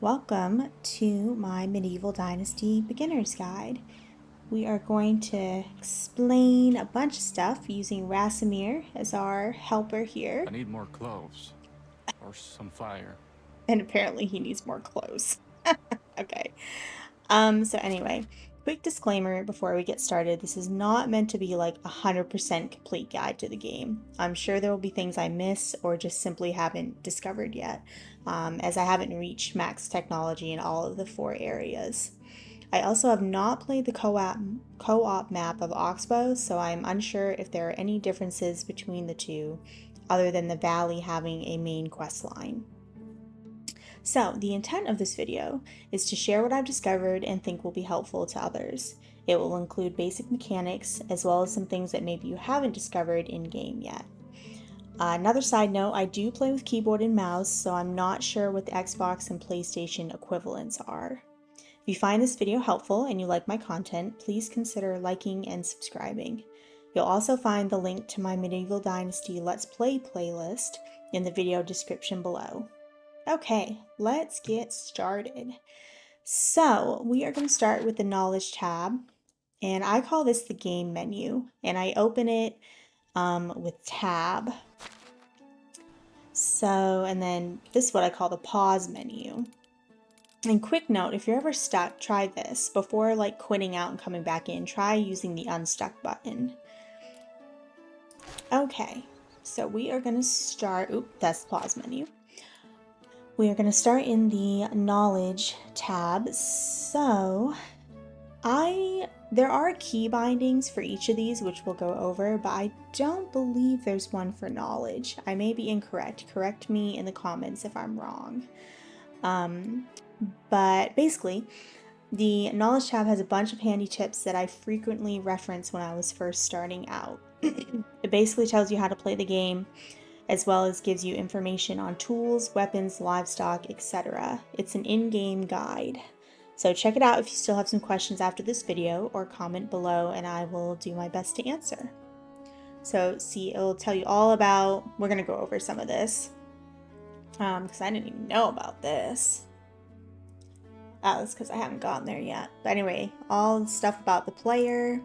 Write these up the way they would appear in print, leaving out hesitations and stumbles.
Welcome to my Medieval Dynasty Beginner's Guide. We are going to explain a bunch of stuff using Rasimir as our helper here. I need more cloves. Or some fire. And apparently he needs more clothes. Okay. So anyway, quick disclaimer before we get started. This is not meant to be like a 100% complete guide to the game. I'm sure there will be things I miss or just simply haven't discovered yet, as I haven't reached max technology in all of the 4 areas. I also have not played the co-op map of Oxbow, so I'm unsure if there are any differences between the two, other than the valley having a main quest line. So, the intent of this video is to share what I've discovered and think will be helpful to others. It will include basic mechanics as well as some things that maybe you haven't discovered in game yet. Another side note, I do play with keyboard and mouse, so I'm not sure what the Xbox and PlayStation equivalents are. If you find this video helpful and you like my content, please consider liking and subscribing. You'll also find the link to my Medieval Dynasty Let's Play playlist in the video description below. Okay, let's get started. So, we are going to start with the Knowledge tab, and I call this the Game menu, and I open it with Tab. So, and then this is what I call the Pause menu. And quick note, if you're ever stuck, try this. Before like quitting out and coming back in, try using the unstuck button. Okay, so we are going to start, that's the pause menu. We are going to start in the knowledge tab. So there are key bindings for each of these, which we'll go over, but I don't believe there's one for knowledge. I may be incorrect. Correct me in the comments if I'm wrong. But basically, the Knowledge tab has a bunch of handy tips that I frequently reference when I was first starting out. It basically tells you how to play the game, as well as gives you information on tools, weapons, livestock, etc. It's an in-game guide. So check it out if you still have some questions after this video, or comment below and I will do my best to answer. So see, it'll tell you all about, we're going to go over some of this, because I didn't even know about this. Oh, that's because I haven't gotten there yet. But anyway, all the stuff about the player.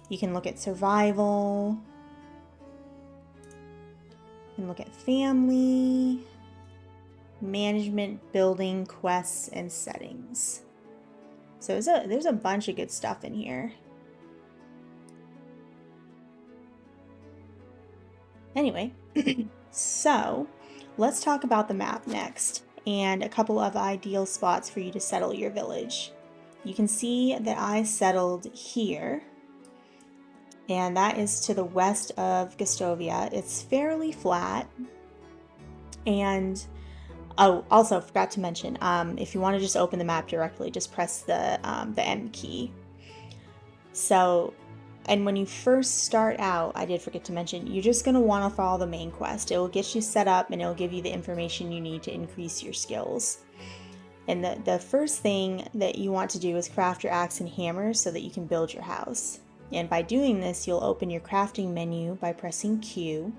You can look at survival. You can look at family, management, building, quests, and settings. So there's a bunch of good stuff in here. Anyway, so let's talk about the map next, and a couple of ideal spots for you to settle your village. You can see that I settled here, and that is to the west of Gustovia. It's fairly flat, and oh, also forgot to mention, if you want to just open the map directly, just press the M key. So, and when you first start out, I did forget to mention, you're just going to want to follow the main quest. It will get you set up and it will give you the information you need to increase your skills. And the first thing that you want to do is craft your axe and hammer so that you can build your house. And by doing this, you'll open your crafting menu by pressing Q.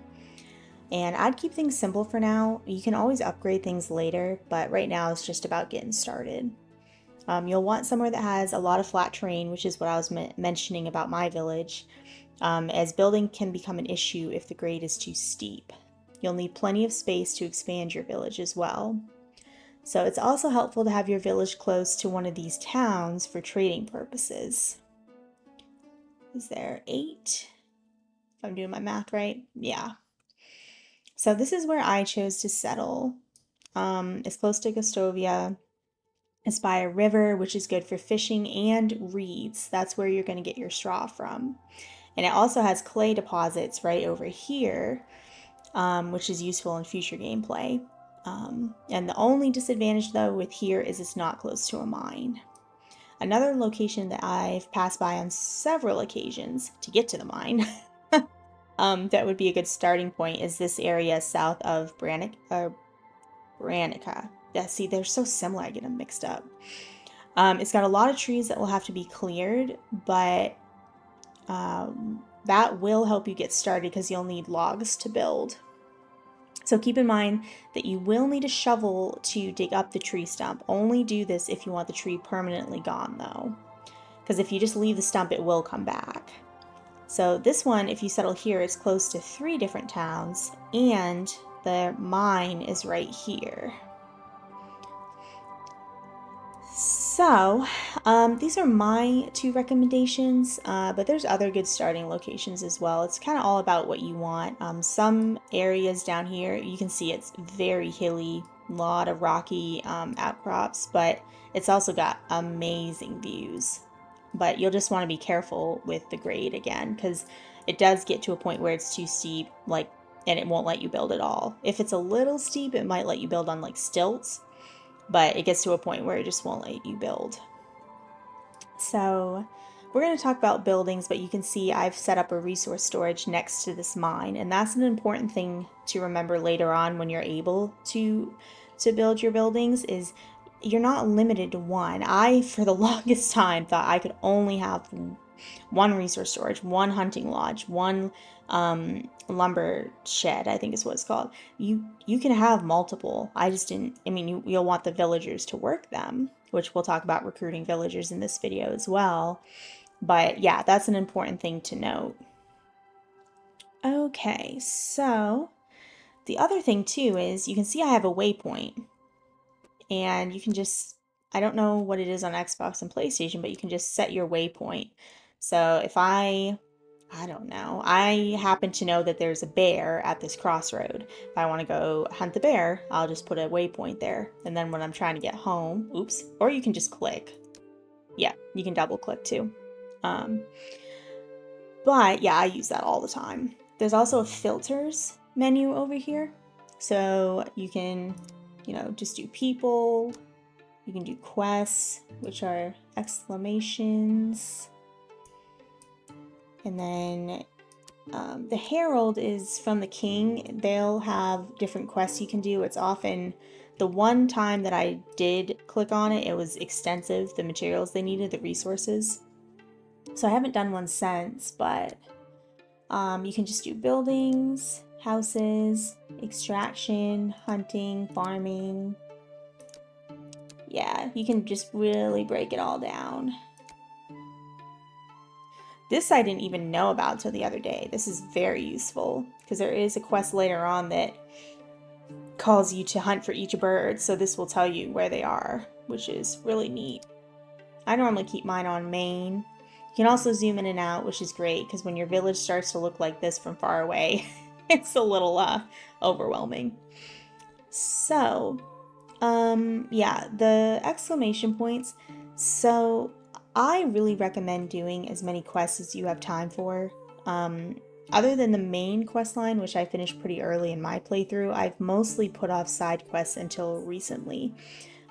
And I'd keep things simple for now. You can always upgrade things later, but right now it's just about getting started. You'll want somewhere that has a lot of flat terrain, which is what I was mentioning about my village, as building can become an issue if the grade is too steep. You'll need plenty of space to expand your village as well. So it's also helpful to have your village close to one of these towns for trading purposes. Is there 8? If I'm doing my math right? Yeah. So this is where I chose to settle. It's close to Gustovia. It's by a river, which is good for fishing, and reeds. That's where you're going to get your straw from. And it also has clay deposits right over here, which is useful in future gameplay. And the only disadvantage, though, with here is it's not close to a mine. Another location that I've passed by on several occasions to get to the mine that would be a good starting point is this area south of Branica. Yeah, see, they're so similar, I get them mixed up. It's got a lot of trees that will have to be cleared, but that will help you get started because you'll need logs to build. So keep in mind that you will need a shovel to dig up the tree stump. Only do this if you want the tree permanently gone though, because if you just leave the stump, it will come back. So this one, if you settle here, it's close to 3 different towns, and the mine is right here. So, these are my 2 recommendations, but there's other good starting locations as well. It's kind of all about what you want. Some areas down here, you can see it's very hilly, a lot of rocky outcrops, but it's also got amazing views. But you'll just want to be careful with the grade again, because it does get to a point where it's too steep, like, and it won't let you build at all. If it's a little steep, it might let you build on like stilts, but it gets to a point where it just won't let you build. So we're going to talk about buildings, but you can see I've set up a resource storage next to this mine, and that's an important thing to remember later on when you're able to build your buildings. Is you're not limited to one. I, for the longest time, thought I could only have 1 resource storage, 1 hunting lodge, 1 lumber shed, I think is what it's called. You can have multiple. I just didn't. I mean, you'll want the villagers to work them, which we'll talk about recruiting villagers in this video as well. But yeah, that's an important thing to note. Okay, so the other thing too is you can see I have a waypoint, and you can just, I don't know what it is on Xbox and PlayStation, but you can just set your waypoint. So if I don't know, I happen to know that there's a bear at this crossroad. If I want to go hunt the bear, I'll just put a waypoint there. And then when I'm trying to get home, oops, or you can just click. Yeah, you can double click too. But yeah, I use that all the time. There's also a filters menu over here. So you can, just do people. You can do quests, which are exclamations. And then the Herald is from the king. They'll have different quests you can do. It's often, the one time that I did click on it, it was extensive, the materials they needed, the resources. So I haven't done one since, but you can just do buildings, houses, extraction, hunting, farming. Yeah, you can just really break it all down. This I didn't even know about till the other day. This is very useful because there is a quest later on that calls you to hunt for each bird, so this will tell you where they are, which is really neat. I normally keep mine on main. You can also zoom in and out, which is great because when your village starts to look like this from far away, it's a little overwhelming. So, yeah, the exclamation points. So I really recommend doing as many quests as you have time for. Other than the main quest line, which I finished pretty early in my playthrough, I've mostly put off side quests until recently.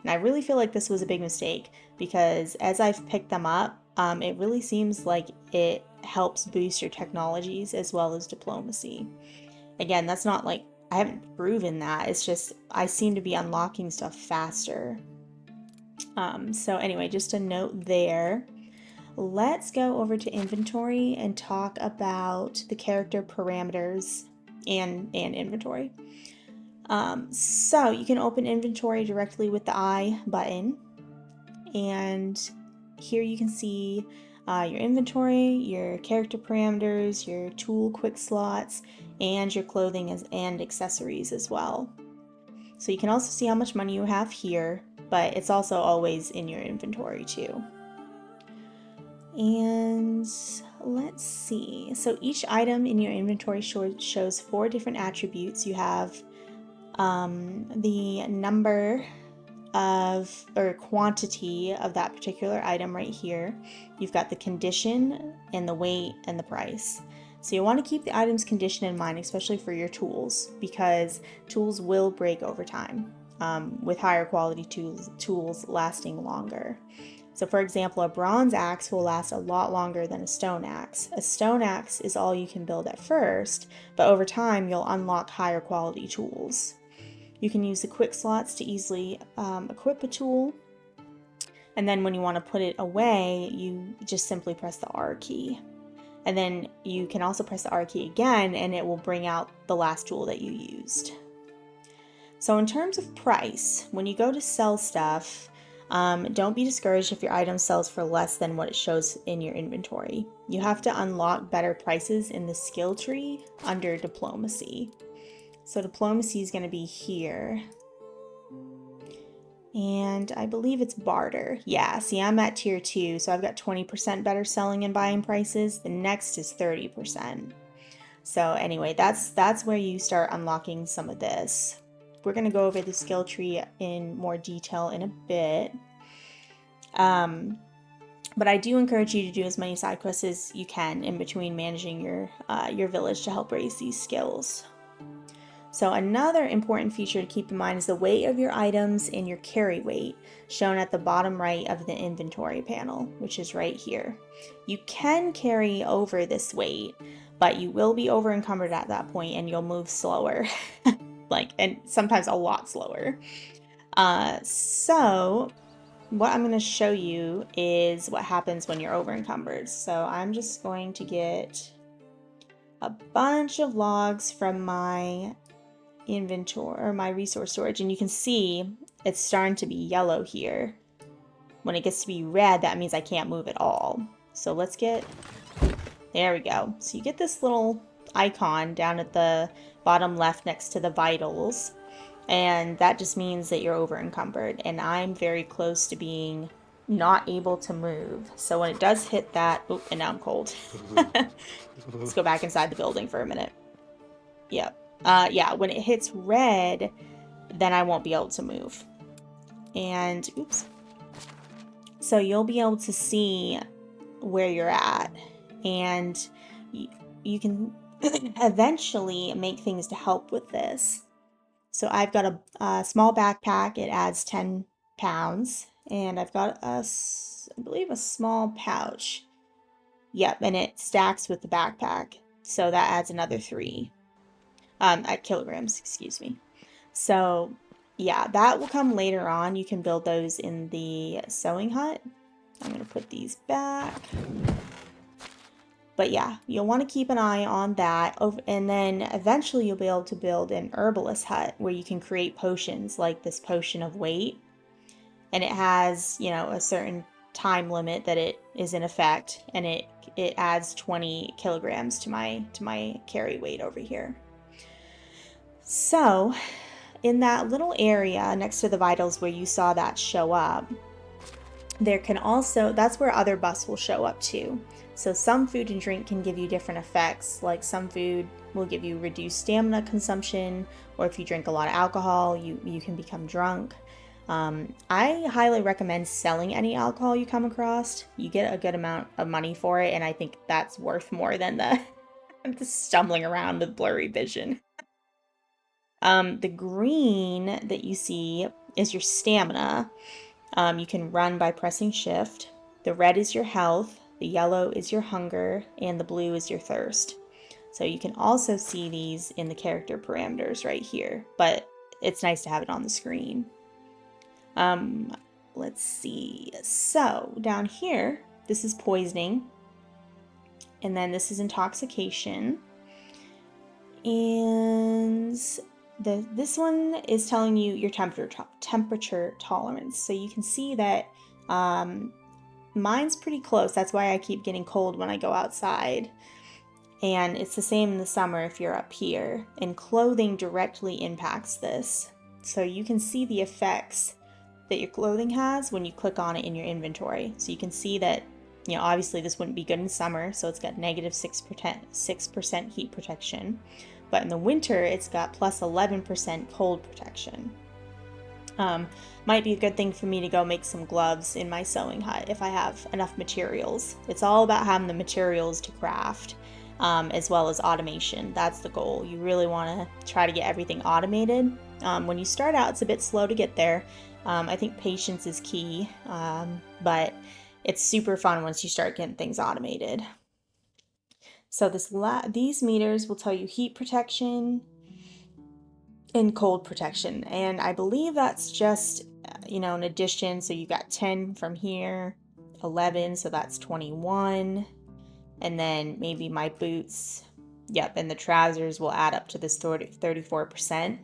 And I really feel like this was a big mistake because as I've picked them up, it really seems like it helps boost your technologies as well as diplomacy. Again, that's not like, I haven't proven that, it's just I seem to be unlocking stuff faster. So anyway, just a note there. Let's go over to inventory and talk about the character parameters and inventory. So you can open inventory directly with the I button, and here you can see your inventory, your character parameters, your tool quick slots, and your clothing and accessories as well. So you can also see how much money you have here, but it's also always in your inventory too. And let's see. So each item in your inventory shows 4 different attributes. You have the number of, or quantity of that particular item right here. You've got the condition and the weight and the price. So you want to keep the item's condition in mind, especially for your tools, because tools will break over time, with higher quality tools lasting longer. So for example, a bronze axe will last a lot longer than a stone axe. A stone axe is all you can build at first, but over time you'll unlock higher quality tools. You can use the quick slots to easily equip a tool, and then when you want to put it away, you just simply press the R key. And then you can also press the R key again, and it will bring out the last tool that you used. So in terms of price, when you go to sell stuff, don't be discouraged if your item sells for less than what it shows in your inventory. You have to unlock better prices in the skill tree under diplomacy. So diplomacy is going to be here. And I believe it's barter. Yeah, see, I'm at tier 2, so I've got 20% better selling and buying prices. The next is 30%. So anyway, that's where you start unlocking some of this. We're going to go over the skill tree in more detail in a bit. But I do encourage you to do as many side quests as you can in between managing your village to help raise these skills. So another important feature to keep in mind is the weight of your items and your carry weight, shown at the bottom right of the inventory panel, which is right here. You can carry over this weight, but you will be over encumbered at that point and you'll move slower, and sometimes a lot slower. So what I'm going to show you is what happens when you're over encumbered. So I'm just going to get a bunch of logs from my inventory or my resource storage, and you can see it's starting to be yellow here. When it gets to be red, that means I can't move at all. So let's get, there we go. So you get this little icon down at the bottom left next to the vitals, and that just means that you're over encumbered, and I'm very close to being not able to move. So when it does hit that, oh, and now I'm cold. Let's go back inside the building for a minute. Yep. Yeah, when it hits red, then I won't be able to move. And, oops. So you'll be able to see where you're at. And you can eventually make things to help with this. So I've got a small backpack. It adds 10 pounds. And I've got I believe a small pouch. Yep, and it stacks with the backpack. So that adds another 3. At kilograms, excuse me. So yeah, that will come later on. You can build those in the sewing hut. I'm going to put these back. But yeah, you'll want to keep an eye on that. And then eventually you'll be able to build an herbalist hut where you can create potions like this potion of weight. And it has, a certain time limit that it is in effect. And it adds 20 kilograms to my carry weight over here. So, in that little area next to the vitals where you saw that show up, there can also, that's where other buffs will show up too. So some food and drink can give you different effects, like some food will give you reduced stamina consumption, or if you drink a lot of alcohol, you can become drunk. I highly recommend selling any alcohol you come across. You get a good amount of money for it, and I think that's worth more than the stumbling around with blurry vision. The green that you see is your stamina. You can run by pressing shift. The red is your health, the yellow is your hunger, and the blue is your thirst. So you can also see these in the character parameters right here, but it's nice to have it on the screen. Let's see. So down here, this is poisoning, and then this is intoxication. And this one is telling you your temperature tolerance. So you can see that mine's pretty close. That's why I keep getting cold when I go outside. And it's the same in the summer if you're up here. And clothing directly impacts this. So you can see the effects that your clothing has when you click on it in your inventory. So you can see that, obviously this wouldn't be good in summer, so it's got negative 6% heat protection. But in the winter, it's got plus 11% cold protection. Might be a good thing for me to go make some gloves in my sewing hut if I have enough materials. It's all about having the materials to craft, as well as automation. That's the goal. You really want to try to get everything automated. When you start out, it's a bit slow to get there. I think patience is key, but it's super fun once you start getting things automated. So these meters will tell you heat protection and cold protection. And I believe that's just, an addition. So you got 10 from here, 11, so that's 21. And then maybe my boots, yep, and the trousers will add up to this 34%.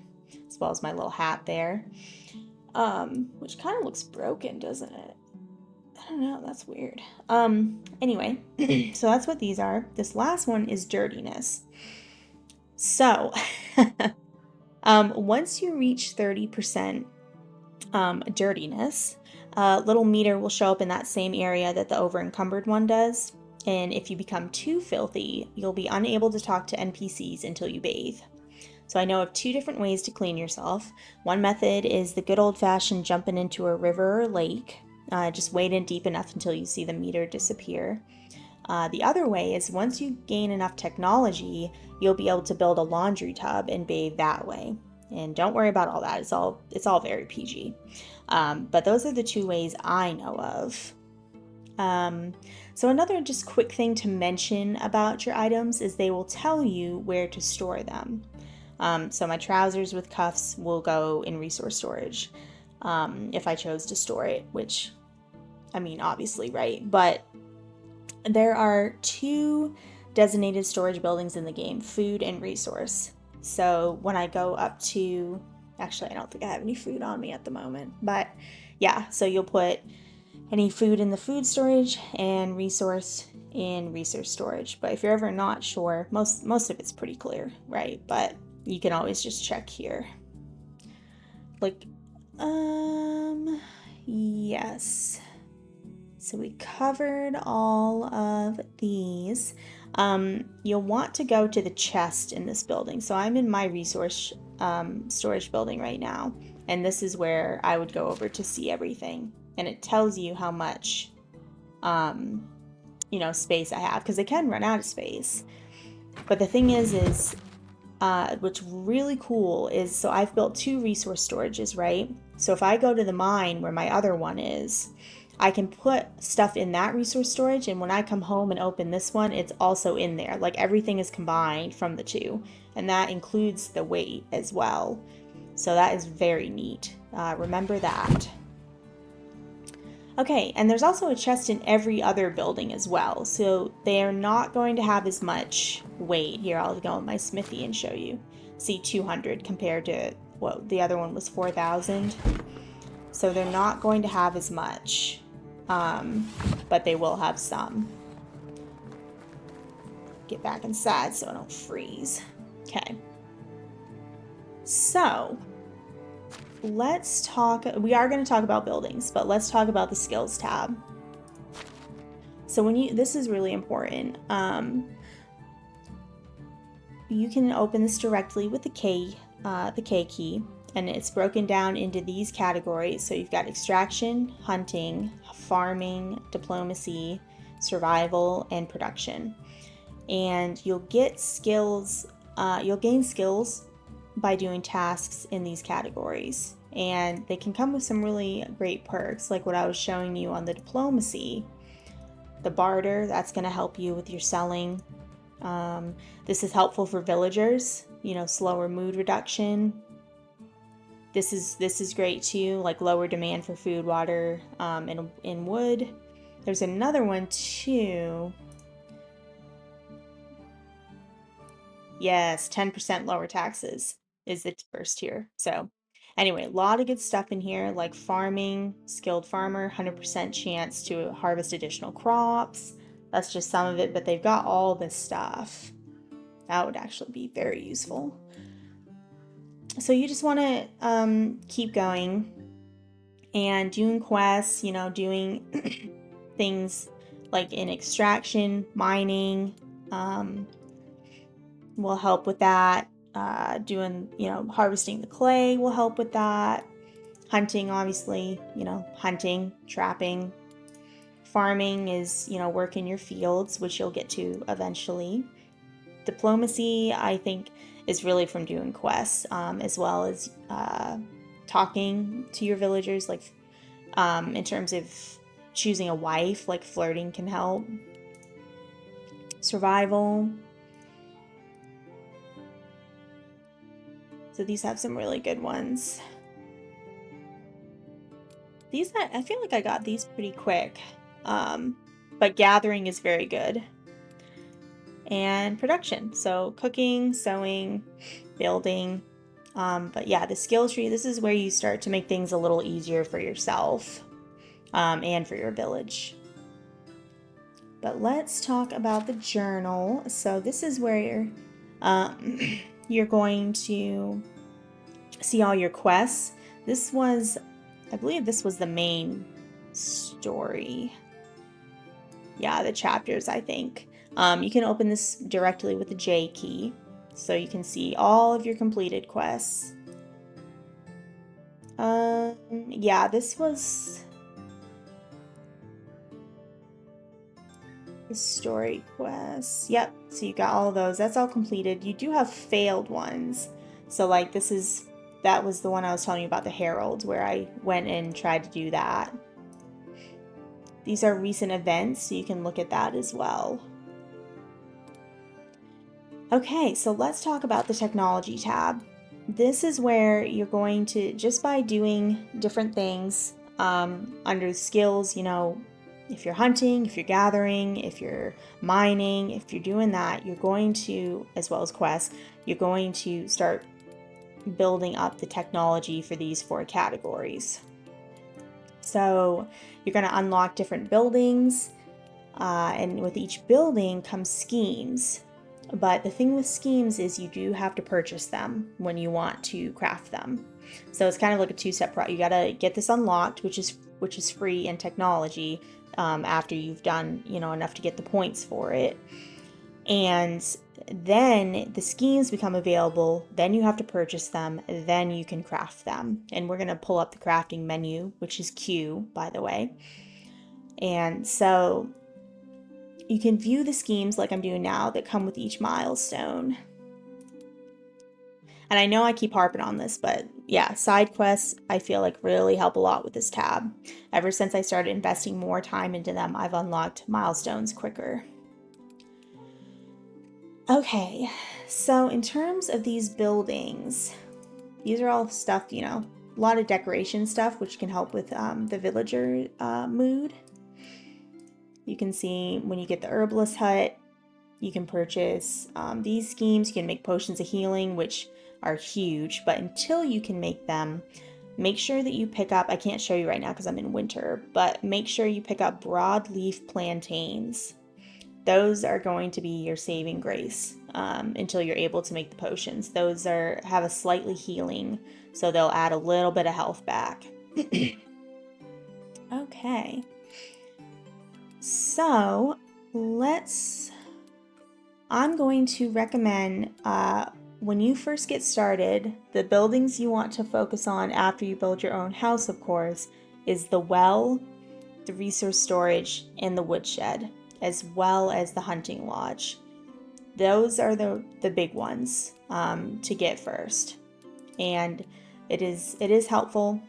as well as my little hat there, which kind of looks broken, doesn't it? I don't know, that's weird. Anyway, so that's what these are. This last one is dirtiness. So, once you reach 30% dirtiness, a little meter will show up in that same area that the over-encumbered one does. And if you become too filthy, you'll be unable to talk to NPCs until you bathe. So I know of 2 different ways to clean yourself. One method is the good old-fashioned jumping into a river or lake. Just wade in deep enough until you see the meter disappear. The other way is once you gain enough technology, you'll be able to build a laundry tub and bathe that way. And don't worry about all that. It's all very PG. But those are the 2 ways I know of. So another just quick thing to mention about your items is they will tell you where to store them. So my trousers with cuffs will go in resource storage if I chose to store it, which, I mean, obviously, right? But there are 2 designated storage buildings in the game, food and resource. So when I go up to, actually, I don't think I have any food on me at the moment, but yeah, so you'll put any food in the food storage and resource in resource storage. But if you're ever not sure, most of it's pretty clear, right? But you can always just check here. Like, yes. So we covered all of these. You'll want to go to the chest in this building. So I'm in my resource storage building right now, and this is where I would go over to see everything. And it tells you how much, space I have, because it can run out of space. But the thing is what's really cool is, so I've built 2 resource storages, right? So if I go to the mine where my other one is, I can put stuff in that resource storage, and when I come home and open this one, it's also in there. Like, everything is combined from the 2, and that includes the weight as well. So that is very neat. Remember that. Okay, and there's also a chest in every other building as well, so they are not going to have as much weight. Here, I'll go in my smithy and show you. See, 200 compared to, what, the other one was 4,000. So they're not going to have as much, but they will have some. Get back inside so I don't freeze. Okay. So let's talk, we are going to talk about buildings, but let's talk about the skills tab. So this is really important. You can open this directly with the K key, and it's broken down into these categories. So you've got extraction, hunting, farming, diplomacy, survival, and production. And you'll get skills, you'll gain skills by doing tasks in these categories. And they can come with some really great perks, like what I was showing you on the diplomacy. The barter, that's going to help you with your selling. This is helpful for villagers, slower mood reduction. This is great too, like lower demand for food, water, and wood. There's another one too. Yes, 10% lower taxes is the first tier. So anyway, a lot of good stuff in here, like farming, skilled farmer, 100% chance to harvest additional crops. That's just some of it, but they've got all this stuff. That would actually be very useful. So you just want to keep going and doing quests, doing things like in extraction, mining, will help with that. Doing, harvesting the clay will help with that. Hunting, obviously, hunting, trapping. Farming is, work in your fields, which you'll get to eventually. Diplomacy, I think, is really from doing quests, as well as talking to your villagers, like in terms of choosing a wife, like flirting can help. Survival. So these have some really good ones. These, I feel like I got these pretty quick, but gathering is very good. And production, so cooking, sewing, building, But yeah, the skill tree, this is where you start to make things a little easier for yourself and for your village. But let's talk about the journal. So this is where you're going to see all your quests. I believe this was the main story. Yeah, the chapters, I think. You can open this directly with the J key, so you can see all of your completed quests. Yeah, this was the story quests. Yep, so you got all of those. That's all completed. You do have failed ones. So like that was the one I was telling you about, the Herald, where I went and tried to do that. These are recent events, so you can look at that as well. Okay, so let's talk about the technology tab. This is where you're going to, just by doing different things under skills, you know, if you're hunting, if you're gathering, if you're mining, if you're doing that, you're going to, as well as quests, you're going to start building up the technology for these 4 categories. So you're going to unlock different buildings, and with each building comes schemes. But the thing with schemes is you do have to purchase them when you want to craft them. So it's kind of like a 2-step process. You gotta get this unlocked, which is free in technology, after you've done, you know, enough to get the points for it. And then the schemes become available, then you have to purchase them, then you can craft them. And we're gonna pull up the crafting menu, which is Q, by the way. And so you can view the schemes like I'm doing now that come with each milestone. And I know I keep harping on this, but yeah, side quests I feel like really help a lot with this tab. Ever since I started investing more time into them, I've unlocked milestones quicker. Okay, so in terms of these buildings, these are all stuff, you know, a lot of decoration stuff, which can help with the villager mood. You can see when you get the herbalist hut, you can purchase these schemes. You can make potions of healing, which are huge, but until you can make them, make sure that you pick up, I can't show you right now because I'm in winter, but make sure you pick up broadleaf plantains. Those are going to be your saving grace until you're able to make the potions. Those have a slightly healing, so they'll add a little bit of health back. Okay. So I'm going to recommend when you first get started, the buildings you want to focus on after you build your own house, of course, is the well, the resource storage, and the woodshed, as well as the hunting lodge. Those are the big ones to get first. And it is helpful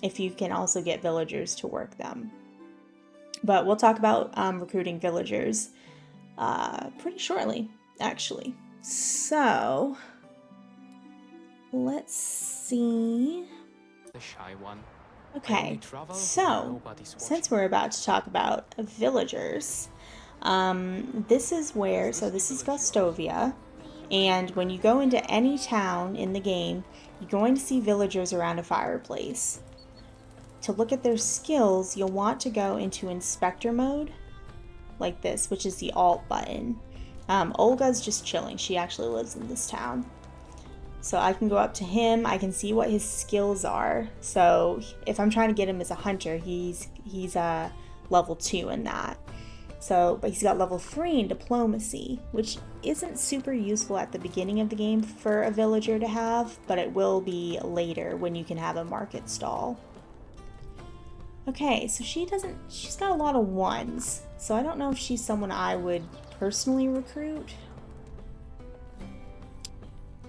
if you can also get villagers to work them. But we'll talk about recruiting villagers pretty shortly, actually. So, let's see. The shy one. Okay, so since we're about to talk about villagers, this is where, so this is Gostovia, and when you go into any town in the game, you're going to see villagers around a fireplace. To look at their skills, you'll want to go into inspector mode, like this, which is the alt button. Olga's just chilling. She actually lives in this town. So I can go up to him. I can see what his skills are. So if I'm trying to get him as a hunter, he's level 2 in that. So, but he's got level 3 in diplomacy, which isn't super useful at the beginning of the game for a villager to have, but it will be later when you can have a market stall. Okay, so she's got a lot of 1s, so I don't know if she's someone I would personally recruit.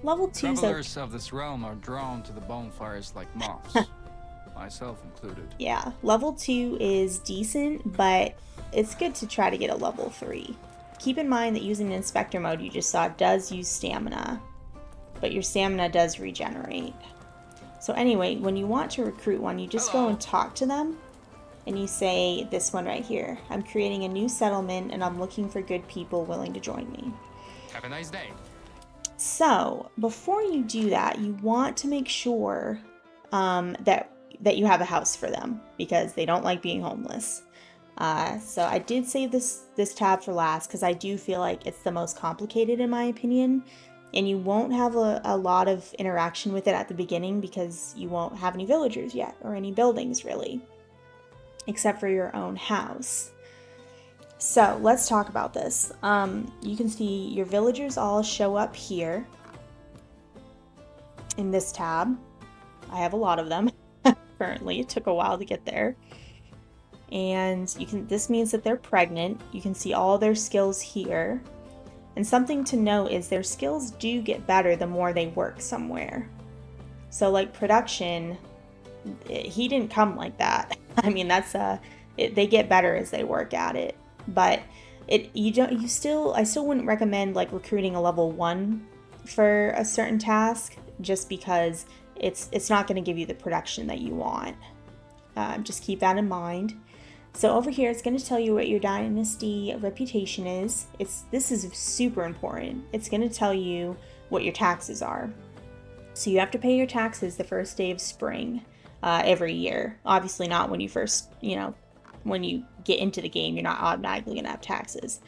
Level 2 is Travelers of this realm are drawn to the bonfires like moths, myself included. Yeah, level 2 is decent, but it's good to try to get a level 3. Keep in mind that using the inspector mode you just saw does use stamina, but your stamina does regenerate. So anyway, when you want to recruit one, you just go and talk to them, and you say this one right here. I'm creating a new settlement, and I'm looking for good people willing to join me. Have a nice day. So before you do that, you want to make sure that you have a house for them because they don't like being homeless. So I did save this tab for last because I do feel like it's the most complicated in my opinion, and you won't have a lot of interaction with it at the beginning because you won't have any villagers yet or any buildings really, except for your own house. So let's talk about this. You can see your villagers all show up here in this tab. I have a lot of them currently. It took a while to get there. And this means that they're pregnant. You can see all their skills here. And something to note is their skills do get better the more they work somewhere. So like production, he didn't come like that. I mean, they get better as they work at it. But I still wouldn't recommend like recruiting a level 1 for a certain task just because it's not going to give you the production that you want. Just keep that in mind. So over here, it's going to tell you what your dynasty reputation is. This is super important. It's going to tell you what your taxes are. So you have to pay your taxes the first day of spring every year. Obviously not when you first, when you get into the game, you're not automatically going to have taxes.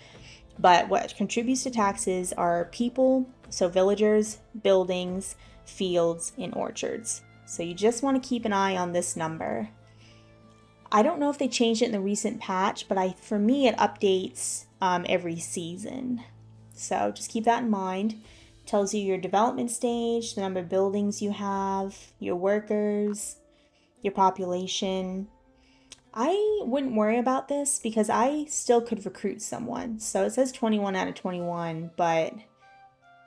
But what contributes to taxes are people, so villagers, buildings, fields, and orchards. So you just want to keep an eye on this number. I don't know if they changed it in the recent patch, but for me it updates every season. So just keep that in mind. It tells you your development stage, the number of buildings you have, your workers, your population. I wouldn't worry about this because I still could recruit someone. So it says 21 out of 21, but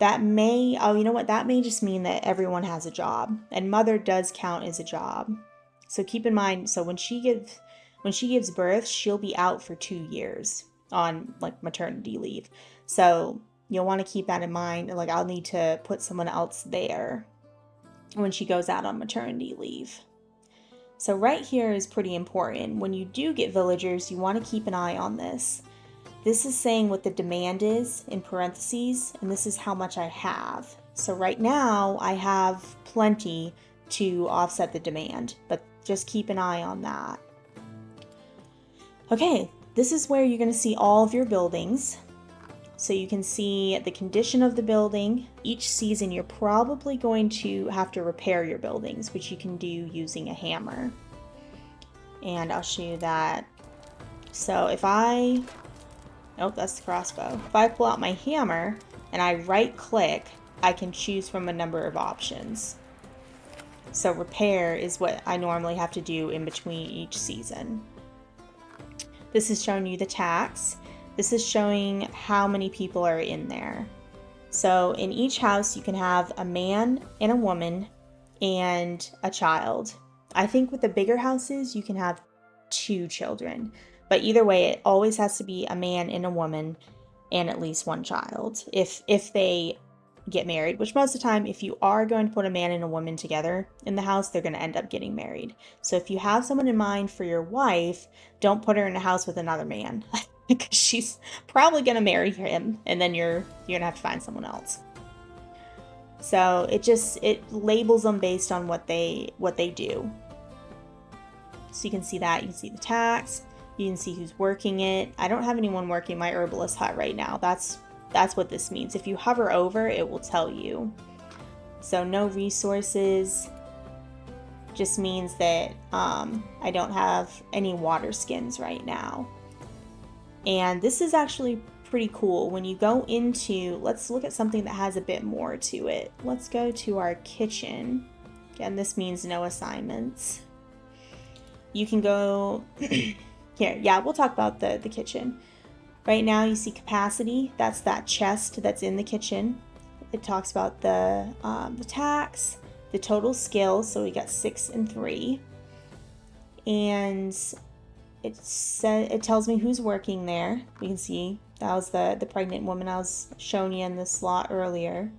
that may, you know what? That may just mean that everyone has a job, and mother does count as a job. So keep in mind, so when she gives birth, she'll be out for 2 years on like maternity leave. So you'll want to keep that in mind. Like I'll need to put someone else there when she goes out on maternity leave. So right here is pretty important. When you do get villagers, you want to keep an eye on this. This is saying what the demand is in parentheses, and this is how much I have. So right now I have plenty to offset the demand, but just keep an eye on that. Okay, this is where you're going to see all of your buildings. So you can see the condition of the building. Each season you're probably going to have to repair your buildings, which you can do using a hammer. And I'll show you that. So that's the crossbow. If I pull out my hammer and I right click, I can choose from a number of options. So repair is what I normally have to do in between each season. This is showing you the tax. This is showing how many people are in there. So in each house, you can have a man and a woman and a child. I think with the bigger houses, you can have 2 children. But either way, it always has to be a man and a woman and at least 1 child if they get married, which most of the time, if you are going to put a man and a woman together in the house, they're going to end up getting married. So if you have someone in mind for your wife, don't put her in a house with another man because she's probably going to marry him and then you're going to have to find someone else. So it labels them based on what they do. So you can see that. You can see the tax. You can see who's working it. I don't have anyone working my herbalist hut right now. That's what this means. If you hover over, it will tell you. So no resources just means that I don't have any water skins right now. And this is actually pretty cool. When you go into, let's look at something that has a bit more to it. Let's go to our kitchen. Again, this means no assignments. You can go here. Yeah, we'll talk about the kitchen. Right now you see capacity. That's that chest that's in the kitchen. It talks about the tax, the total skill. So we got 6 and 3. And it tells me who's working there. We can see that was the pregnant woman I was showing you in the slot earlier.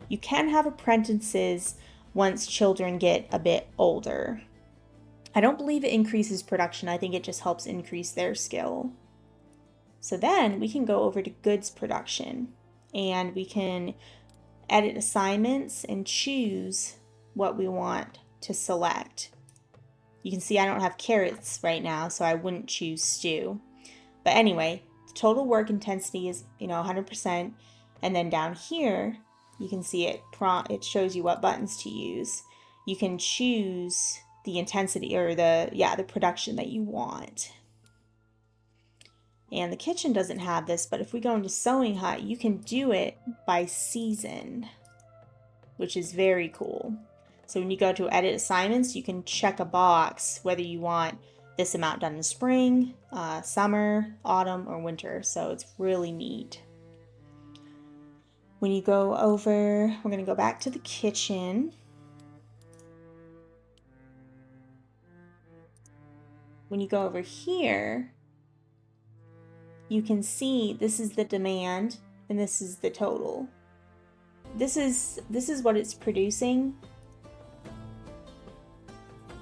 You can have apprentices once children get a bit older. I don't believe it increases production. I think it just helps increase their skill. So then we can go over to goods production, and we can edit assignments and choose what we want to select. You can see I don't have carrots right now, so I wouldn't choose stew. But anyway, the total work intensity is, 100%. And then down here, you can see it shows you what buttons to use. You can choose the intensity or the production that you want. And the kitchen doesn't have this, but if we go into Sewing Hut, you can do it by season, which is very cool. So when you go to edit assignments, you can check a box whether you want this amount done in spring, summer, autumn, or winter. So it's really neat. When you go over, we're going to go back to the kitchen. When you go over here, you can see this is the demand and this is the total. This is what it's producing.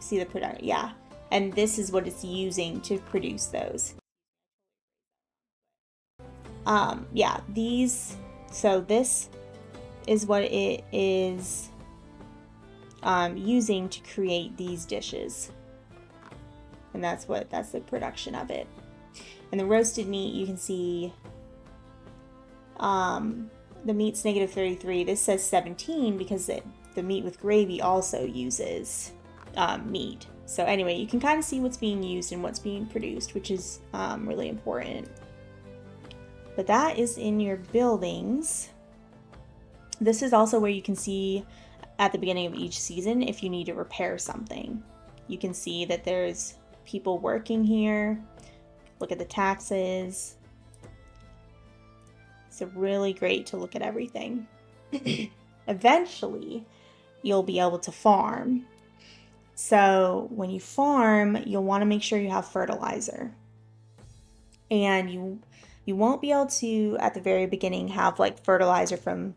See the product, yeah. And this is what it's using to produce those. Yeah, these, so this is what it is using to create these dishes. And that's the production of it. And the roasted meat, you can see the meat's -33. This says 17 because the meat with gravy also uses meat. So anyway, you can kind of see what's being used and what's being produced, which is really important. But that is in your buildings. This is also where you can see at the beginning of each season if you need to repair something. You can see that there's people working here. Look at the taxes. It's really great to look at everything. Eventually, you'll be able to farm. So when you farm, you'll want to make sure you have fertilizer. And you won't be able to, at the very beginning, have like fertilizer from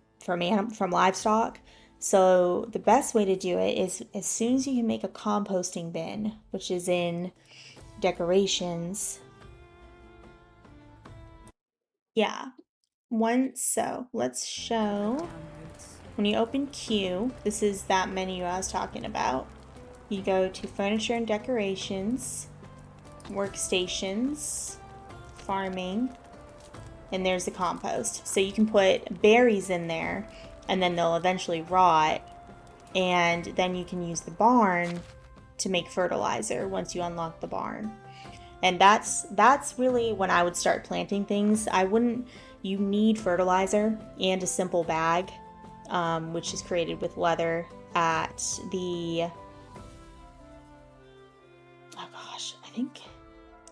livestock. So the best way to do it is as soon as you can make a composting bin, which is in decorations. Yeah. So let's show, when you open Q, this is that menu I was talking about. You go to furniture and decorations, workstations, farming, and there's the compost. So you can put berries in there and then they'll eventually rot, and then you can use the barn to make fertilizer once you unlock the barn. And that's really when I would start planting things. You need fertilizer and a simple bag, which is created with leather at the, oh gosh, I think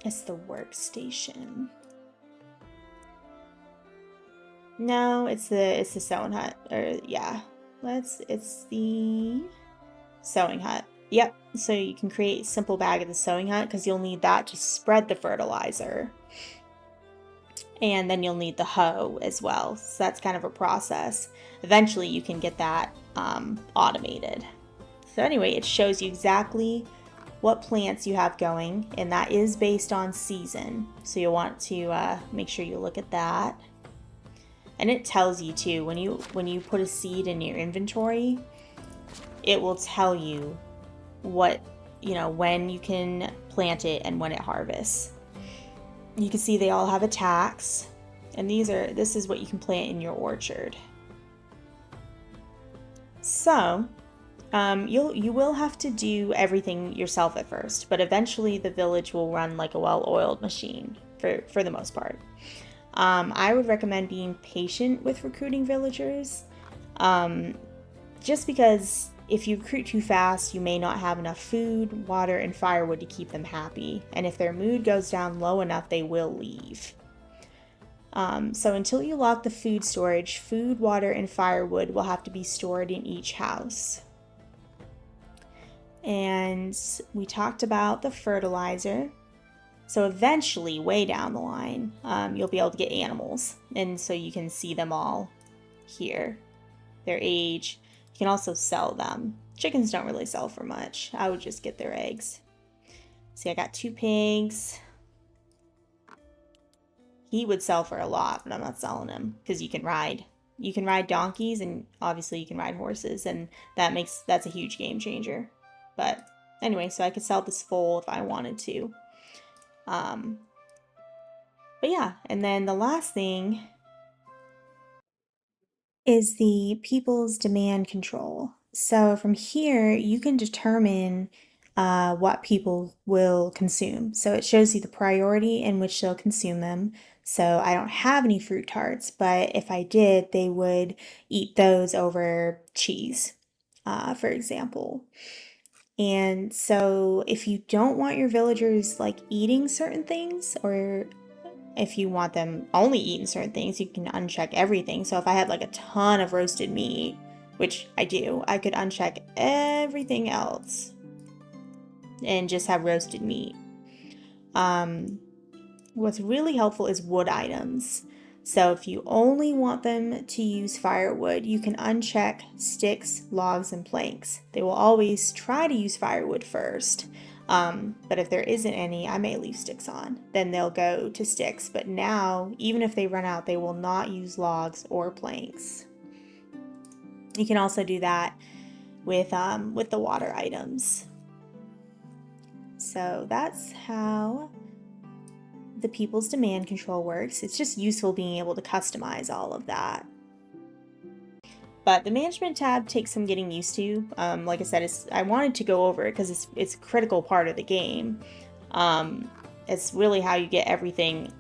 it's the workstation. No, it's the Sewing Hut, or yeah, it's the Sewing Hut. Yep, so you can create a simple bag of the Sewing Hut because you'll need that to spread the fertilizer. And then you'll need the hoe as well. So that's kind of a process. Eventually you can get that automated. So anyway, it shows you exactly what plants you have going, and that is based on season. So you'll want to make sure you look at that. And it tells you too, when you put a seed in your inventory, it will tell you what, when you can plant it and when it harvests. You can see they all have a tax, and this is what you can plant in your orchard. So you will have to do everything yourself at first, but eventually the village will run like a well-oiled machine for the most part. I would recommend being patient with recruiting villagers, just because if you recruit too fast, you may not have enough food, water, and firewood to keep them happy. And if their mood goes down low enough, they will leave. So until you lock the food storage, food, water, and firewood will have to be stored in each house. And we talked about the fertilizer. So eventually, way down the line, you'll be able to get animals. And so you can see them all here, their age. You can also sell them. Chickens don't really sell for much. I would just get their eggs. See, I got 2 pigs. He would sell for a lot, but I'm not selling him because you can ride You can ride donkeys, and obviously you can ride horses, and that's a huge game changer. But anyway, so I could sell this foal if I wanted to. Um, but yeah, and then the last thing is the people's demand control. So from here, you can determine what people will consume. So it shows you the priority in which they'll consume them. So I don't have any fruit tarts, but if I did, they would eat those over cheese, for example. And so if you don't want your villagers like eating certain things, or if you want them only eating certain things, you can uncheck everything. So if I had like a ton of roasted meat, which I do, I could uncheck everything else and just have roasted meat. Um, what's really helpful is wood items. So if you only want them to use firewood, you can uncheck sticks, logs, and planks. They will always try to use firewood first. But if there isn't any, I may leave sticks on. Then they'll go to sticks. But now, even if they run out, they will not use logs or planks. You can also do that with the water items. So that's how the people's demand control works. It's just useful being able to customize all of that. But the management tab takes some getting used to. Like I said, I wanted to go over it because it's a critical part of the game. It's really how you get everything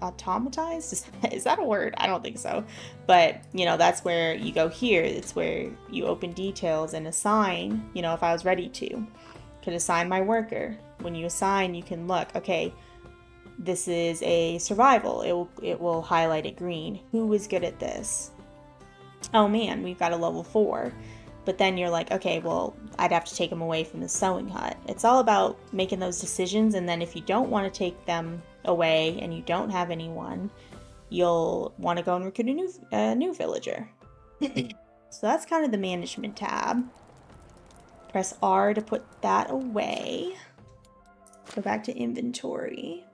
automatized. Is that a word? I don't think so. But that's where you go here. It's where you open details and assign. If I was ready to, could assign my worker. When you assign, you can look. Okay, this is a survival. It will highlight it green. Who is good at this? Oh man, we've got a level 4. But then you're like, okay, well, I'd have to take them away from the sewing hut. It's all about making those decisions, and then if you don't want to take them away and you don't have anyone, you'll want to go and recruit a new villager. So that's kind of the management tab. Press R to put that away. Go back to inventory.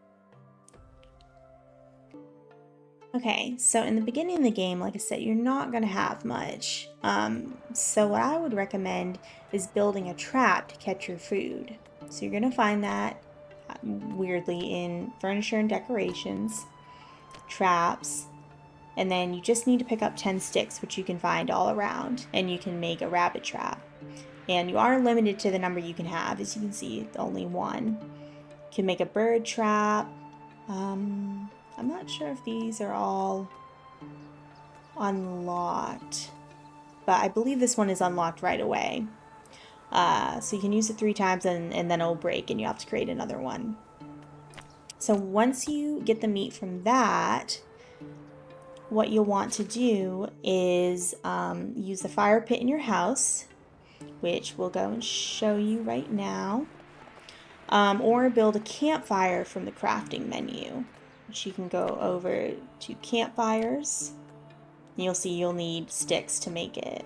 Okay, so in the beginning of the game, like I said, you're not going to have much. So what I would recommend is building a trap to catch your food. So you're going to find that weirdly in furniture and decorations, traps, and then you just need to pick up 10 sticks, which you can find all around, and you can make a rabbit trap. And you are limited to the number you can have. As you can see, only one. You can make a bird trap. I'm not sure if these are all unlocked, but I believe this one is unlocked right away. So you can use it 3 times and then it'll break and you have to create another one. So once you get the meat from that, what you'll want to do is use the fire pit in your house, which we'll go and show you right now, or build a campfire from the crafting menu, which you can go over to campfires. You'll see you'll need sticks to make it.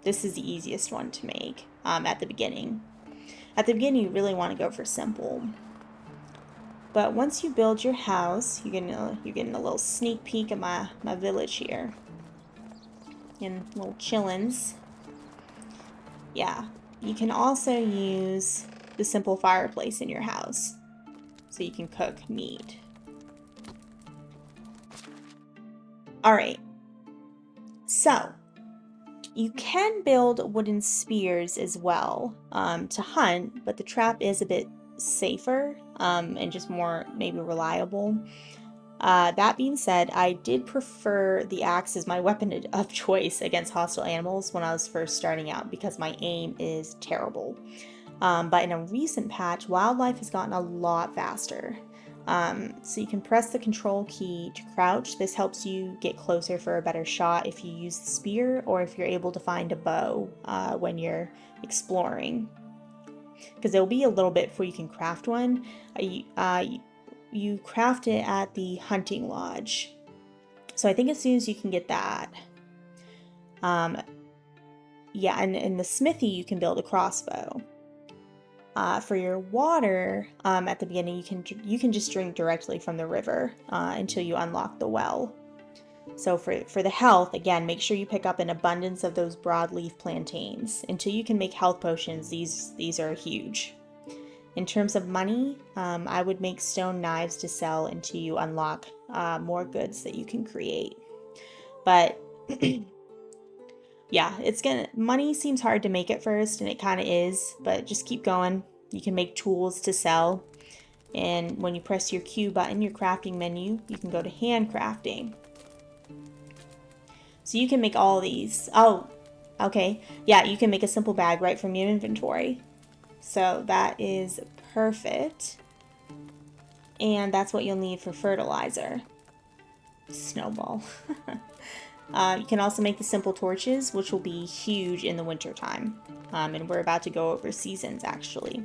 This is the easiest one to make at the beginning. At the beginning, you really want to go for simple. But once you build your house, you're getting a little sneak peek of my village here. And little chillins. Yeah. You can also use the simple fireplace in your house, so you can cook meat. Alright. So, you can build wooden spears as well to hunt, but the trap is a bit safer and just more maybe reliable. That being said, I did prefer the axe as my weapon of choice against hostile animals when I was first starting out because my aim is terrible. But in a recent patch, wildlife has gotten a lot faster. So you can press the control key to crouch. This helps you get closer for a better shot if you use the spear or if you're able to find a bow when you're exploring. Because there'll be a little bit before you can craft one. You craft it at the hunting lodge. So I think as soon as you can get that. Yeah, and in the smithy you can build a crossbow. For your water, at the beginning, you can just drink directly from the river until you unlock the well. So for the health, again, make sure you pick up an abundance of those broadleaf plantains. Until you can make health potions, these are huge. In terms of money, I would make stone knives to sell until you unlock more goods that you can create. But yeah, money seems hard to make at first, and it kind of is, but just keep going. You can make tools to sell. And when you press your Q button, your crafting menu, you can go to handcrafting. So you can make all these. Oh, okay. Yeah, you can make a simple bag right from your inventory. So that is perfect. And that's what you'll need for fertilizer. Snowball. You can also make the simple torches, which will be huge in the winter time. And we're about to go over seasons actually.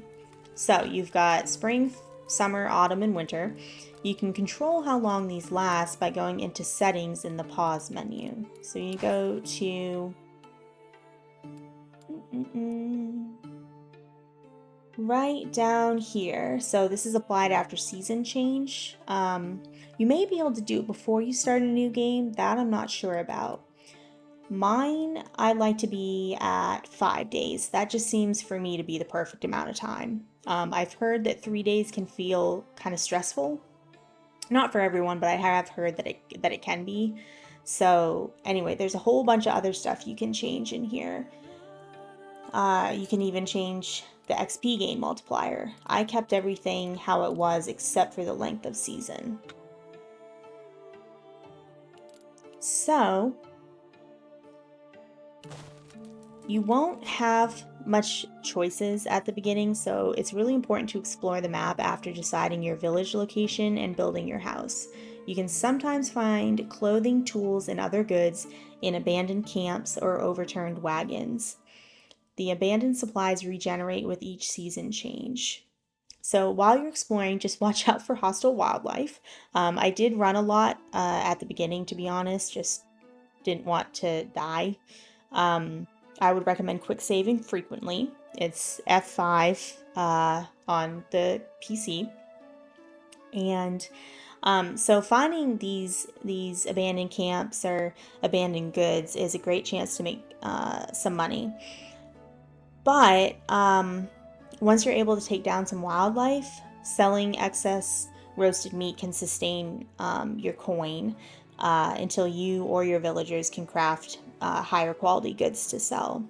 So you've got spring, summer, autumn, and winter. You can control how long these last by going into settings in the pause menu. So you go to right down here. So this is applied after season change. You may be able to do it before you start a new game. That I'm not sure about. Mine, I like to be at 5 days. That just seems for me to be the perfect amount of time. I've heard that 3 days can feel kind of stressful. Not for everyone, but I have heard that it can be. So anyway, there's a whole bunch of other stuff you can change in here. You can even change the XP gain multiplier. I kept everything how it was except for the length of season. So you won't have much choices at the beginning, so it's really important to explore the map after deciding your village location and building your house. You can sometimes find clothing, tools, and other goods in abandoned camps or overturned wagons. The abandoned supplies regenerate with each season change. So while you're exploring, just watch out for hostile wildlife. I did run a lot at the beginning, to be honest, just didn't want to die. I would recommend quick saving frequently. It's F5 on the PC. And so finding these abandoned camps or abandoned goods is a great chance to make some money. But once you're able to take down some wildlife, selling excess roasted meat can sustain your coin until you or your villagers can craft higher quality goods to sell.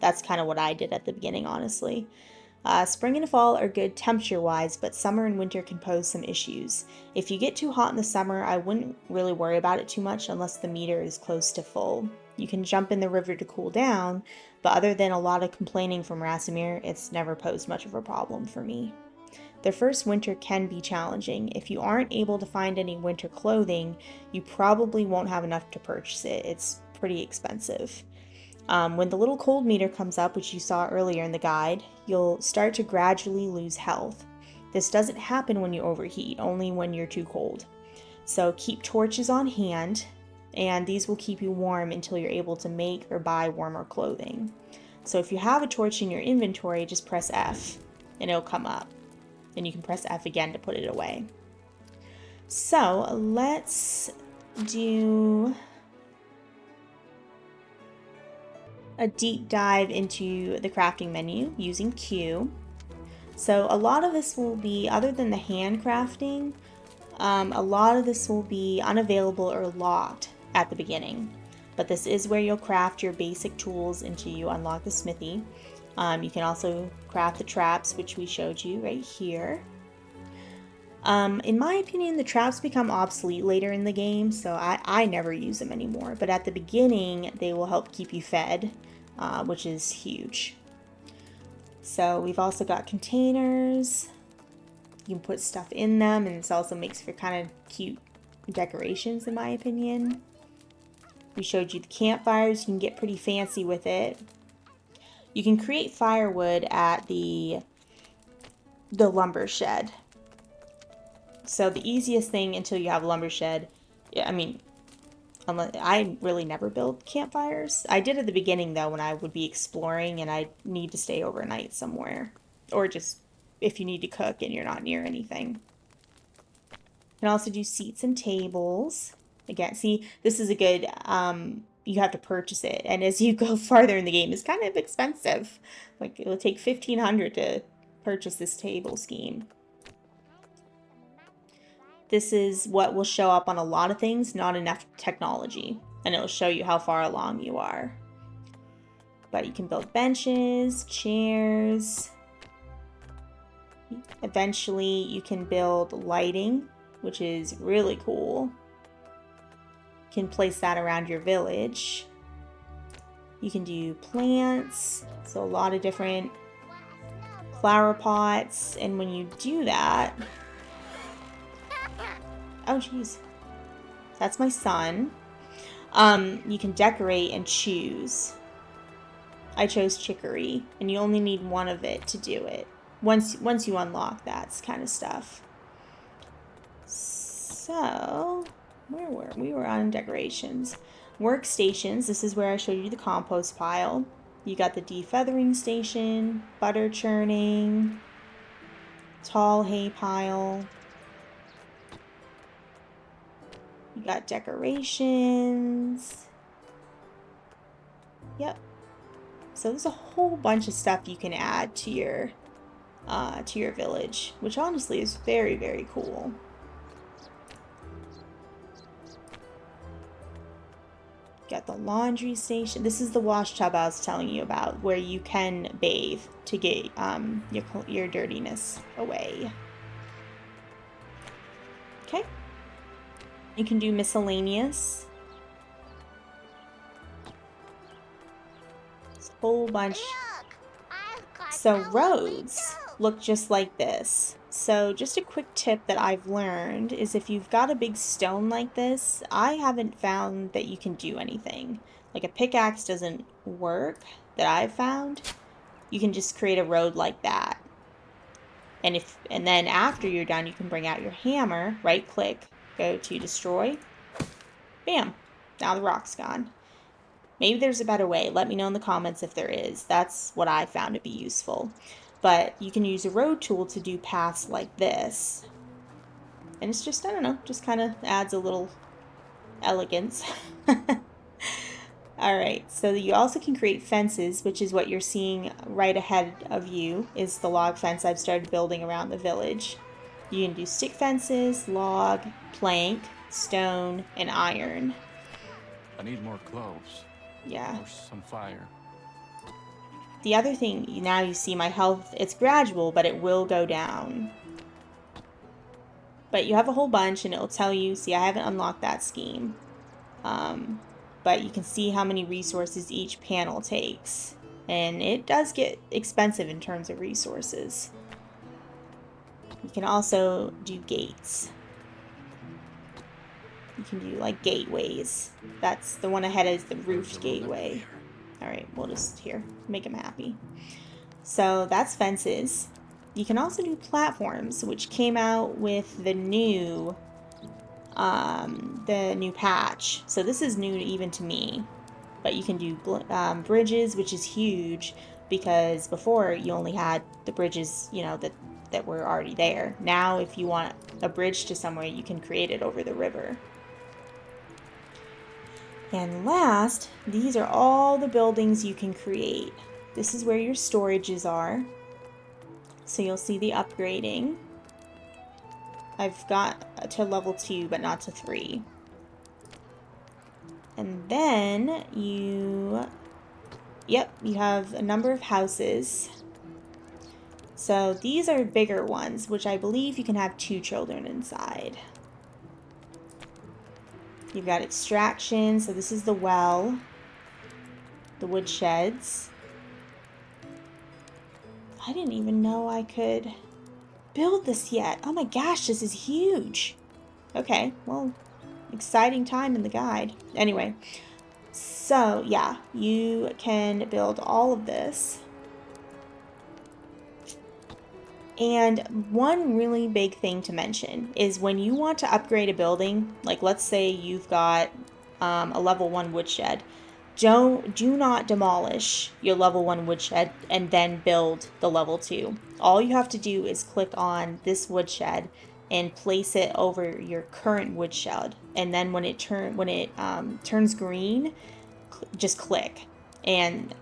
That's kind of what I did at the beginning, honestly. Spring and fall are good temperature-wise, but summer and winter can pose some issues. If you get too hot in the summer, I wouldn't really worry about it too much unless the meter is close to full. You can jump in the river to cool down, but other than a lot of complaining from Rasimir, it's never posed much of a problem for me. The first winter can be challenging. If you aren't able to find any winter clothing, you probably won't have enough to purchase it. It's pretty expensive. When the little cold meter comes up, which you saw earlier in the guide, you'll start to gradually lose health. This doesn't happen when you overheat, only when you're too cold. So keep torches on hand, and these will keep you warm until you're able to make or buy warmer clothing. So if you have a torch in your inventory, just press F and it'll come up. And you can press F again to put it away. So let's do a deep dive into the crafting menu using Q. So a lot of this will be, other than the hand crafting, a lot of this will be unavailable or locked at the beginning. But this is where you'll craft your basic tools until you unlock the smithy. You can also craft the traps, which we showed you right here. In my opinion, the traps become obsolete later in the game, so I never use them anymore. But at the beginning, they will help keep you fed, which is huge. So we've also got containers. You can put stuff in them, and this also makes for kind of cute decorations, in my opinion. We showed you the campfires. You can get pretty fancy with it. You can create firewood at the lumber shed. So the easiest thing until you have a lumber shed, I mean, I really never build campfires. I did at the beginning though when I would be exploring and I need to stay overnight somewhere. Or just if you need to cook and you're not near anything. You can also do seats and tables. Again, see, this is a good, you have to purchase it. And as you go farther in the game, it's kind of expensive. Like, it'll take 1,500 to purchase this table scheme. This is what will show up on a lot of things, not enough technology. And it'll show you how far along you are. But you can build benches, chairs. Eventually, you can build lighting, which is really cool. You can place that around your village. You can do plants, so a lot of different flower pots. And when you do that, oh geez, that's my son. You can decorate and choose. I chose chicory, and you only need one of it to do it. Once you unlock that kind of stuff. So, where were we? We were on decorations. Workstations, this is where I showed you the compost pile. You got the defeathering station, butter churning, tall hay pile. You got decorations. Yep. So there's a whole bunch of stuff you can add to your village, which honestly is very, very cool. Got the laundry station. This is the wash tub I was telling you about, where you can bathe to get your dirtiness away. Okay. You can do miscellaneous. It's a whole bunch. So roads look just like this. So just a quick tip that I've learned is if you've got a big stone like this, I haven't found that you can do anything. Like a pickaxe doesn't work that I've found. You can just create a road like that. And then after you're done, you can bring out your hammer, right click, go to destroy. Bam. Now the rock's gone. Maybe there's a better way. Let me know in the comments if there is. That's what I found to be useful. But you can use a road tool to do paths like this. And it's just, I don't know, just kind of adds a little elegance. Alright, so you also can create fences, which is what you're seeing right ahead of you, is the log fence I've started building around the village. You can do stick fences, log, plank, stone, and iron. I need more clothes. Yeah. Or some fire. The other thing, now you see my health, it's gradual, but it will go down. But you have a whole bunch, and it'll tell you, see, I haven't unlocked that scheme. But you can see how many resources each panel takes. And it does get expensive in terms of resources. You can also do gates. You can do like gateways. That's the one ahead is the roofed gateway. Alright, we'll just here make them happy. So that's fences. You can also do platforms, which came out with the new patch. So this is new even to me. But you can do bridges, which is huge because before you only had the bridges, you know, that were already there. Now, if you want a bridge to somewhere, you can create it over the river. And last, these are all the buildings you can create. This is where your storages are. So you'll see the upgrading. I've got to level 2, but not to 3. And then you have a number of houses. So these are bigger ones, which I believe you can have 2 children inside. You've got extraction, so this is the well, the wood sheds. I didn't even know I could build this yet. Oh my gosh, this is huge. Okay, well, exciting time in the guide. Anyway, so yeah, you can build all of this. And one really big thing to mention is when you want to upgrade a building, like let's say you've got a level 1 woodshed, do not demolish your level 1 woodshed and then build the level 2. All you have to do is click on this woodshed, and place it over your current woodshed. And then when it turns green, just click, and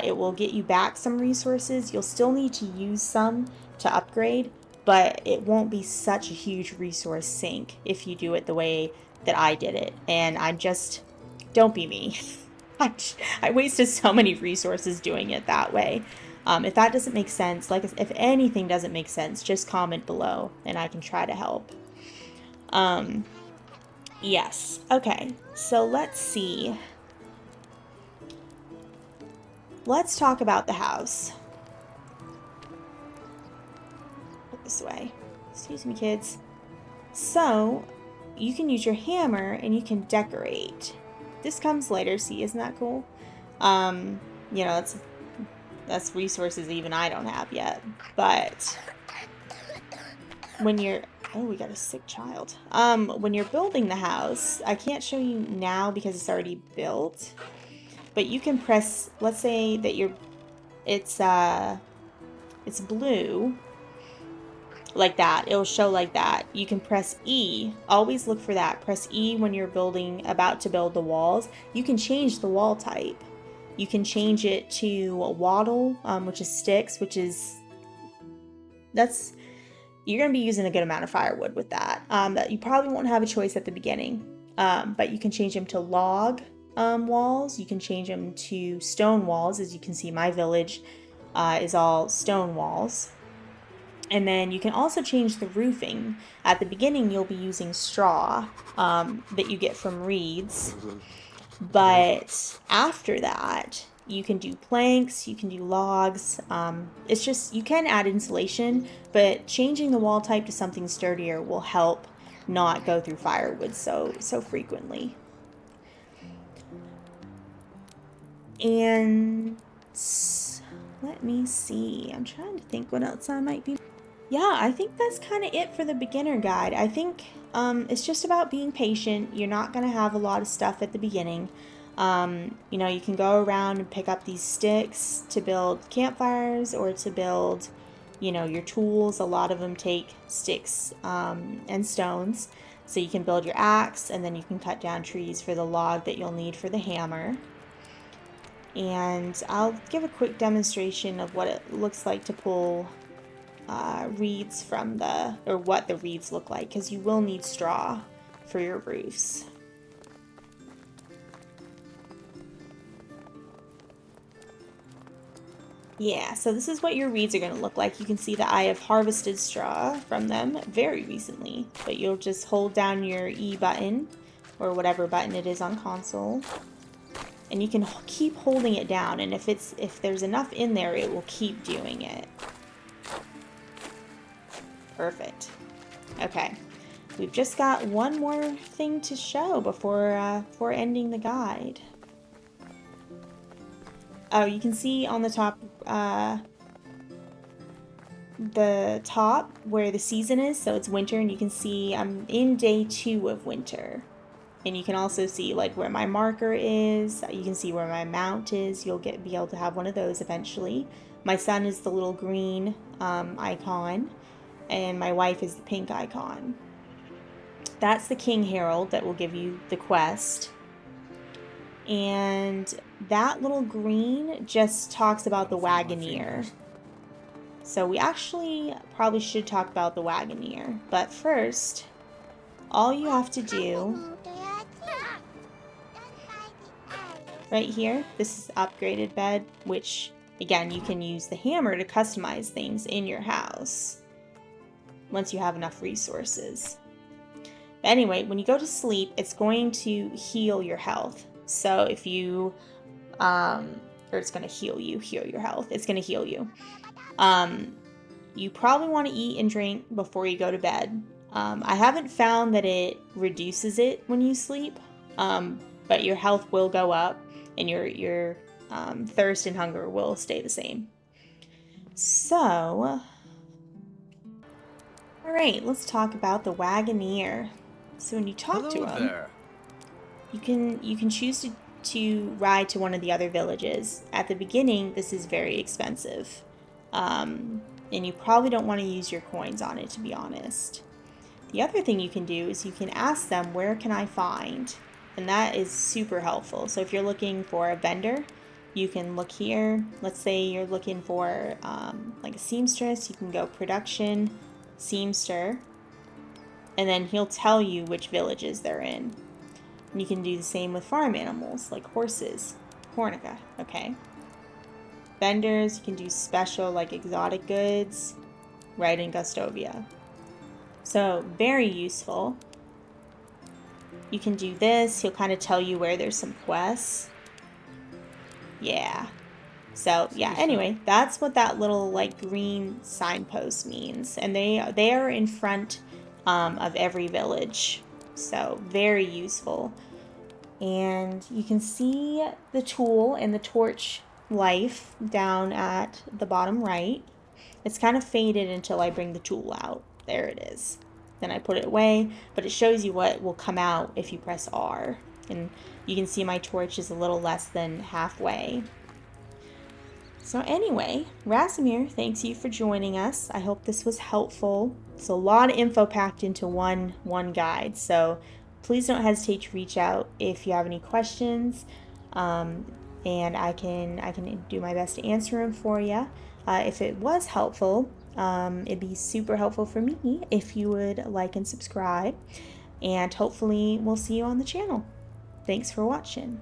it will get you back some resources. You'll still need to use some to upgrade, but it won't be such a huge resource sink if you do it the way that I did it. And don't be me. I wasted so many resources doing it that way. If that doesn't make sense, like if anything doesn't make sense, just comment below and I can try to help. Yes. Okay. So let's see. Let's talk about the house. Put this away. Excuse me, kids. So you can use your hammer and you can decorate. This comes later. See, isn't that cool? You know, that's resources even I don't have yet. But when you're, oh, we got a sick child. When you're building the house, I can't show you now because it's already built. But you can press, let's say that it's blue, like that. It'll show like that. You can press E. Always look for that. Press E when you're about to build the walls. You can change the wall type. You can change it to wattle, which is sticks, you're going to be using a good amount of firewood with that. You probably won't have a choice at the beginning, but you can change them to log walls. You can change them to stone walls. As you can see, my village is all stone walls. And then you can also change the roofing. At the beginning, you'll be using straw that you get from reeds. But after that, you can do planks, you can do logs. It's just, you can add insulation, but changing the wall type to something sturdier will help not go through firewood so frequently. And let me see. I'm trying to think what else I might be. Yeah, I think that's kind of it for the beginner guide. I think it's just about being patient. You're not going to have a lot of stuff at the beginning. You know, you can go around and pick up these sticks to build campfires or to build, you know, your tools. A lot of them take sticks and stones. So you can build your axe, and then you can cut down trees for the log that you'll need for the hammer. And I'll give a quick demonstration of what it looks like to pull reeds from or what the reeds look like, because you will need straw for your roofs. Yeah, so this is what your reeds are going to look like. You can see that I have harvested straw from them very recently, but you'll just hold down your E button or whatever button it is on console, and you can keep holding it down, and if there's enough in there, it will keep doing it. Perfect. Okay, we've just got one more thing to show before ending the guide. Oh, you can see on the top where the season is, so it's winter, and you can see I'm in day 2 of winter. And you can also see like where my marker is. You can see where my mount is. You'll be able to have one of those eventually. My son is the little green icon, and my wife is the pink icon. That's the King Herald that will give you the quest. And that little green just talks about the Wagoneer. So we actually probably should talk about the Wagoneer. But first, all you have to do, right here, this is upgraded bed, which again, you can use the hammer to customize things in your house once you have enough resources. But anyway, when you go to sleep, it's going to heal your health. So if you, or it's going to heal your health. It's going to heal you. You probably want to eat and drink before you go to bed. I haven't found that it reduces it when you sleep, but your health will go up, and your thirst and hunger will stay the same. So, all right, let's talk about the Wagoneer. So when you talk to him, you can choose to ride to one of the other villages. At the beginning, this is very expensive, and you probably don't want to use your coins on it, to be honest. The other thing you can do is you can ask them, where can I find? And that is super helpful. So if you're looking for a vendor, you can look here. Let's say you're looking for like a seamstress, you can go production, seamster, and then he'll tell you which villages they're in. And you can do the same with farm animals like horses, Hornica, okay? Vendors, you can do special like exotic goods, right in Gustovia. So very useful. You can do this. He'll kind of tell you where there's some quests. Yeah. So yeah, anyway, that's what that little like green signpost means. And they are in front of every village. So very useful. And you can see the tool and the torch life down at the bottom right. It's kind of faded until I bring the tool out. There it is. Then I put it away, but it shows you what will come out if you press R. And you can see my torch is a little less than halfway. So anyway, Rasimir, thanks you for joining us. I hope this was helpful. It's a lot of info packed into one guide. So please don't hesitate to reach out if you have any questions, and I can do my best to answer them for you. If it was helpful, it'd be super helpful for me if you would like and subscribe, and hopefully we'll see you on the channel. Thanks for watching.